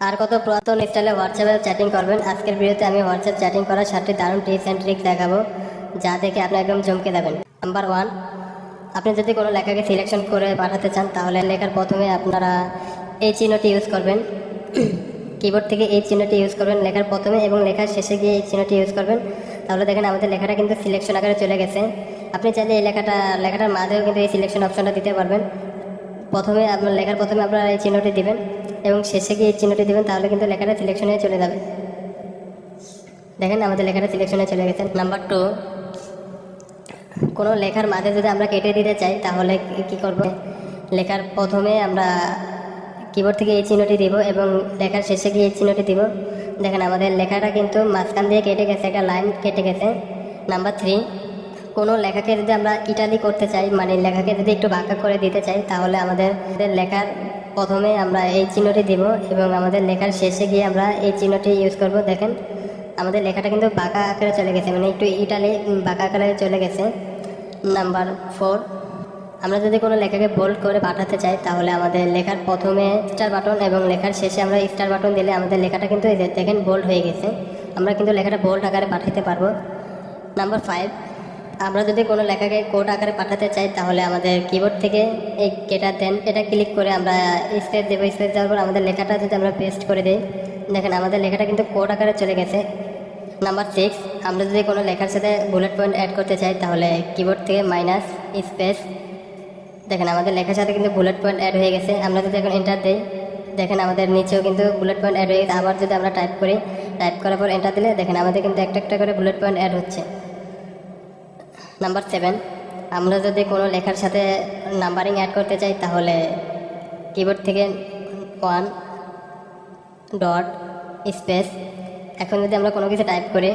আর কত পুরাতন স্টাইলে হোয়াটসঅ্যাপে চ্যাটিং করবেন। আজকের ভিডিওতে আমি হোয়াটসঅ্যাপ চ্যাটিং করার 7টি দারুণ টিপস অ্যান্ড ট্রিক্স দেখাবো, যা দেখে আপনি একদম চমকে যাবেন। নাম্বার 1, আপনি যদি কোনো লেখাকে সিলেকশন করে পাঠাতে চান তাহলে লেখার প্রথমে আপনারা এই চিহ্নটি ইউজ করবেন। কিবোর্ড থেকে এই চিহ্নটি ইউজ করবেন লেখার প্রথমে এবং লেখার শেষে গিয়ে এই চিহ্নটি ইউজ করবেন। তাহলে দেখেন আমাদের লেখাটা কিন্তু সিলেকশন আকারে চলে গেছে। আপনি চাইলে এই লেখাটার মাঝেও কিন্তু এই সিলেকশন অপশনটা দিতে পারবেন। প্রথমে আপনার লেখার প্রথমে আপনারা এই চিহ্নটি দিবেন এবং শেষে গিয়ে এই চিহ্নটি দিবেন, তাহলে কিন্তু লেখাটা সিলেকশনে চলে যাবে। দেখেন আমাদের লেখাটা সিলেকশনে চলে গেছে। নাম্বার 2, কোনো লেখার মাঝে যদি আমরা কেটে দিতে চাই তাহলে কি করব, লেখার প্রথমে আমরা কিবোর্ড থেকে এই চিহ্নটি দিব এবং লেখার শেষে গিয়ে এই চিহ্নটি দিব। দেখেন আমাদের লেখাটা কিন্তু মাঝখান দিয়ে কেটে গেছে, একটা লাইন কেটে গেছে। নাম্বার 3, কোনো লেখাকে যদি আমরা ইটালি করতে চাই, মানে লেখাকে যদি একটু বাঁকা করে দিতে চাই, তাহলে আমাদের লেখার প্রথমে আমরা এই চিহ্নটি দিব এবং আমাদের লেখার শেষে গিয়ে আমরা এই চিহ্নটি ইউজ করব। দেখেন আমাদের লেখাটা কিন্তু বাঁকা আকারে চলে গেছে, মানে একটু ইটালি বাঁকা আকারে চলে গেছে। নাম্বার 4, আমরা যদি কোনো লেখাকে বোল্ড করে পাঠাতে চাই তাহলে আমাদের লেখার প্রথমে স্টার বাটন এবং লেখার শেষে আমরা স্টার বাটন দিলে আমাদের লেখাটা কিন্তু দেখেন বোল্ড হয়ে গেছে। আমরা কিন্তু লেখাটা বোল্ড আকারে পাঠাতে পারবো। নাম্বার 5, আমরা যদি কোনো লেখাকে কোড আকারে পাঠাতে চাই তাহলে আমাদের কিবোর্ড থেকে এই গেটার দেন এটা ক্লিক করে আমরা স্পেস দেবো। স্পেস দেওয়ার পর আমাদের লেখাটা যদি আমরা পেস্ট করে দিই, দেখেন আমাদের লেখাটা কিন্তু কোড আকারে চলে গেছে। নাম্বার 6, আমরা যদি কোনো লেখার সাথে বুলেট পয়েন্ট অ্যাড করতে চাই তাহলে কিবোর্ড থেকে মাইনাস স্পেস, দেখেন আমাদের লেখার সাথে কিন্তু বুলেট পয়েন্ট অ্যাড হয়ে গেছে। আমরা যদি এখন এন্টার দিই, দেখেন আমাদের নিচেও কিন্তু বুলেট পয়েন্ট অ্যাড হয়ে গেছে। আবার যদি আমরা টাইপ করি, টাইপ করার পর এন্টার দিলে দেখেন আমাদের কিন্তু একটা একটা করে বুলেট পয়েন্ট অ্যাড হচ্ছে। নাম্বার 7, আমরা যদি কোনো লেখার সাথে নাম্বারিং অ্যাড করতে চাই তাহলে কিবোর্ড থেকে 1 ডট স্পেস, এখন যদি আমরা কোনো কিছু টাইপ করি,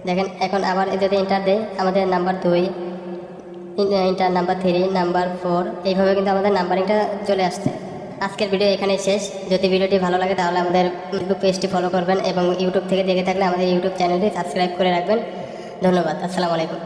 দেখেন এখন আবার যদি এন্টার দেই আমাদের নাম্বার 2, ইন্টার নাম্বার 3, নাম্বার 4, এইভাবে কিন্তু আমাদের নাম্বারিংটা চলে আসছে। আজকের ভিডিও এখানেই শেষ। যদি ভিডিওটি ভালো লাগে তাহলে আমাদের ফেসবুক পেজটি ফলো করবেন এবং ইউটিউব থেকে দেখে থাকলে আমাদের ইউটিউব চ্যানেলটি সাবস্ক্রাইব করে রাখবেন। ধন্যবাদ। আসসালামু আলাইকুম।